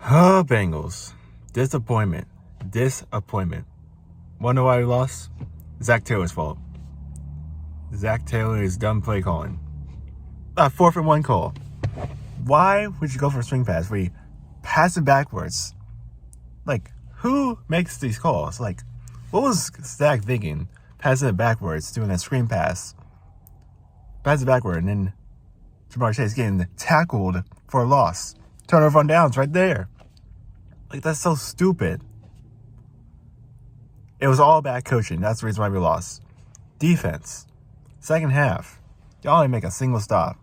Oh, Bengals. Disappointment. Disappointment. Wonder why we lost? Zac Taylor's fault. Zac Taylor is done play calling. A 4th-and-1 call. Why would you go for a swing pass where you pass it backwards? Like, who makes these calls? Like, what was Zac thinking? Passing it backwards, doing that screen pass. Pass it backward, and then Jamar Chase getting tackled for a loss. Turnover on downs right there. Like, that's so stupid. It was all bad coaching. That's the reason why we lost. Defense. Second half. Y'all didn't make a single stop.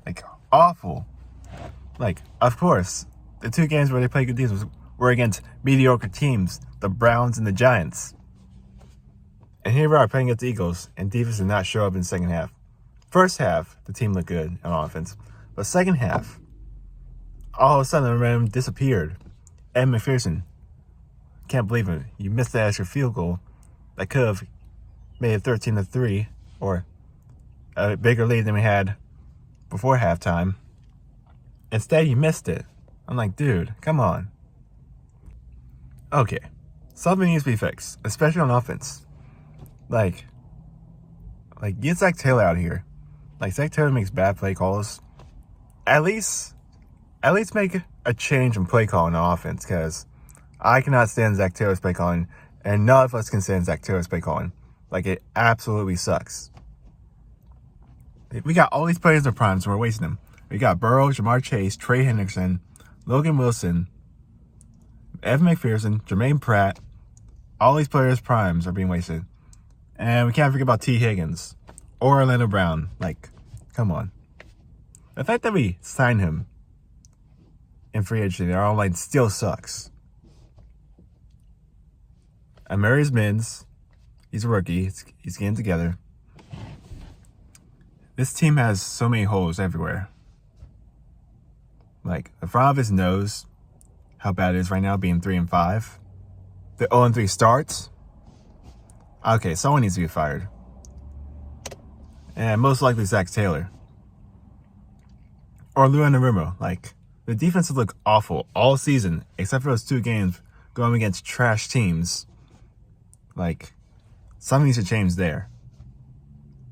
Like, awful. Like, of course, the 2 games where they played good teams were against mediocre teams, the Browns and the Giants. And here we are playing against the Eagles, and defense did not show up in the second half. First half, the team looked good on offense. But second half, all of a sudden, the momentum disappeared. Ed McPherson, can't believe it. You missed that extra field goal that could have made it 13-3, or a bigger lead than we had before halftime. Instead, you missed it. I'm like, dude, come on. Okay, something needs to be fixed, especially on offense. Like get Zac Taylor out of here. Like, Zac Taylor makes bad play calls. At least make a change in play calling on offense, because I cannot stand Zac Taylor's play calling, and none of us can stand Zac Taylor's play calling. Like, it absolutely sucks. We got all these players in their primes, and we're wasting them. We got Burrow, Jamar Chase, Trey Hendrickson, Logan Wilson, Evan McPherson, Jermaine Pratt. All these players' primes are being wasted. And we can't forget about T. Higgins or Orlando Brown. Like, come on. The fact that we signed him in free agency, our online still sucks. Amarius Mims, he's a rookie. He's getting together. This team has so many holes everywhere. Like, the front office knows how bad it is right now, being 3-5. The 0-3 starts. Okay, someone needs to be fired. And most likely Zac Taylor. Or Lou Anarumo. Like, the defense has looked awful all season, except for those 2 games going against trash teams. Like, something needs to change there.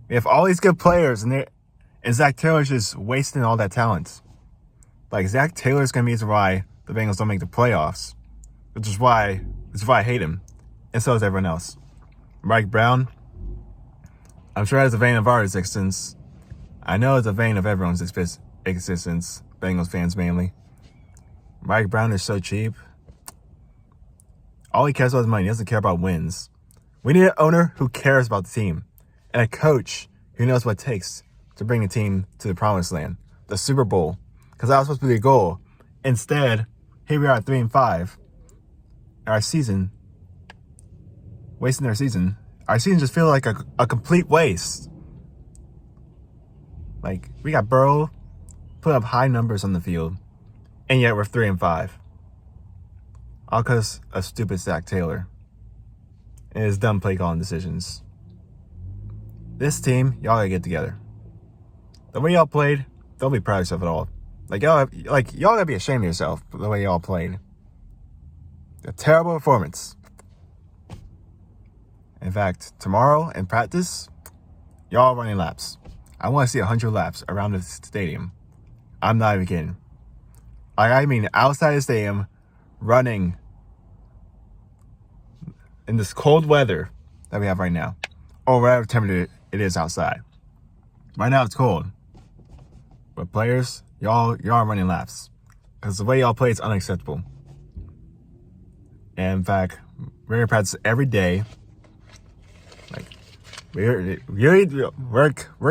We have all these good players, and Zac Taylor's just wasting all that talent. Like, Zac Taylor's going to be the reason why the Bengals don't make the playoffs. Which is why I hate him. And so is everyone else. Mike Brown, I'm sure has a vein of our existence. I know it's a vein of everyone's existence, Bengals fans mainly. Mike Brown is so cheap. All he cares about is money. He doesn't care about wins. We need an owner who cares about the team, and a coach who knows what it takes to bring a team to the promised land, the Super Bowl, because that was supposed to be the goal. Instead, here we are at 3-5. Our season, wasting our season. Our season just feels like a complete waste. Like, we got Burrow put up high numbers on the field, and yet we're 3-5. All because of stupid Zac Taylor and his dumb play calling decisions. This team, y'all gotta get together. The way y'all played, don't be proud of yourself at all. Y'all gotta be ashamed of yourself for the way y'all played. A terrible performance. In fact, tomorrow in practice, y'all running laps. I want to see 100 laps around the stadium. I'm not even kidding. I mean, outside the stadium, running in this cold weather that we have right now, or whatever temperature it is outside. Right now it's cold, but players, y'all are running laps because the way y'all play is unacceptable. And in fact, we're gonna practice every day. Like, we're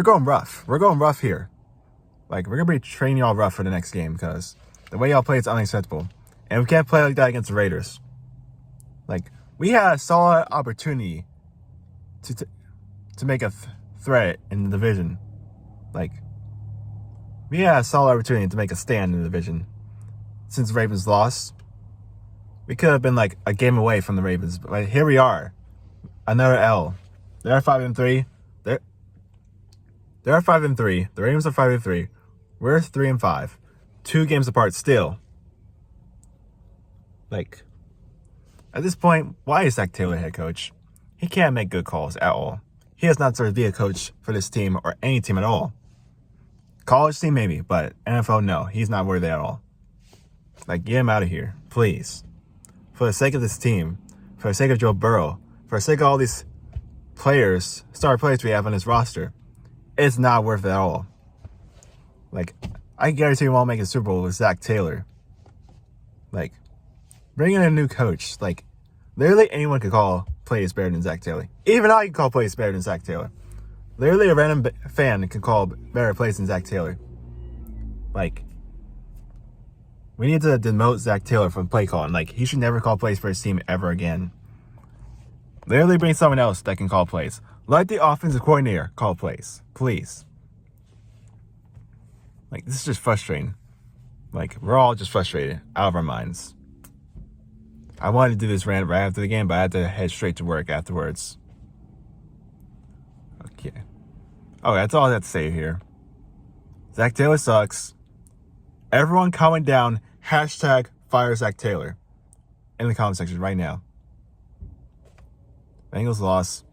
going rough. We're going rough here. Like, we're gonna be training y'all rough for the next game because the way y'all play is unacceptable, and we can't play like that against the Raiders. Like, we had a solid opportunity to make a threat in the division. Like, we had a solid opportunity to make a stand in the division. Since the Ravens lost, we could have been like a game away from the Ravens, but here we are. Another L. They're 5-3. They're 5-3. The Ravens are 5-3. We're 3-5. 2 games apart still. Like, at this point, why is Zac Taylor head coach? He can't make good calls at all. He has not deserved to be a coach for this team or any team at all. College team, maybe, but NFL, no. He's not worthy at all. Like, get him out of here, please. For the sake of this team, for the sake of Joe Burrow, for the sake of all these players, star players we have on this roster, it's not worth it at all. Like, I guarantee you won't make a Super Bowl with Zac Taylor. Like, bring in a new coach. Like, literally anyone could call plays better than Zac Taylor. Even I can call plays better than Zac Taylor. Literally a random fan can call better plays than Zac Taylor. Like, we need to demote Zac Taylor from play calling. Like, he should never call plays for his team ever again. Literally bring someone else that can call plays. Let the offensive coordinator call plays. Please. Like, this is just frustrating. Like, we're all just frustrated out of our minds. I wanted to do this rant right after the game, but I had to head straight to work afterwards. Okay. Oh, that's all I have to say here. Zac Taylor sucks. Everyone comment down #fire Zac Taylor in the comment section right now. Bengals lost.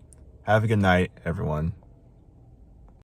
Have a good night, everyone.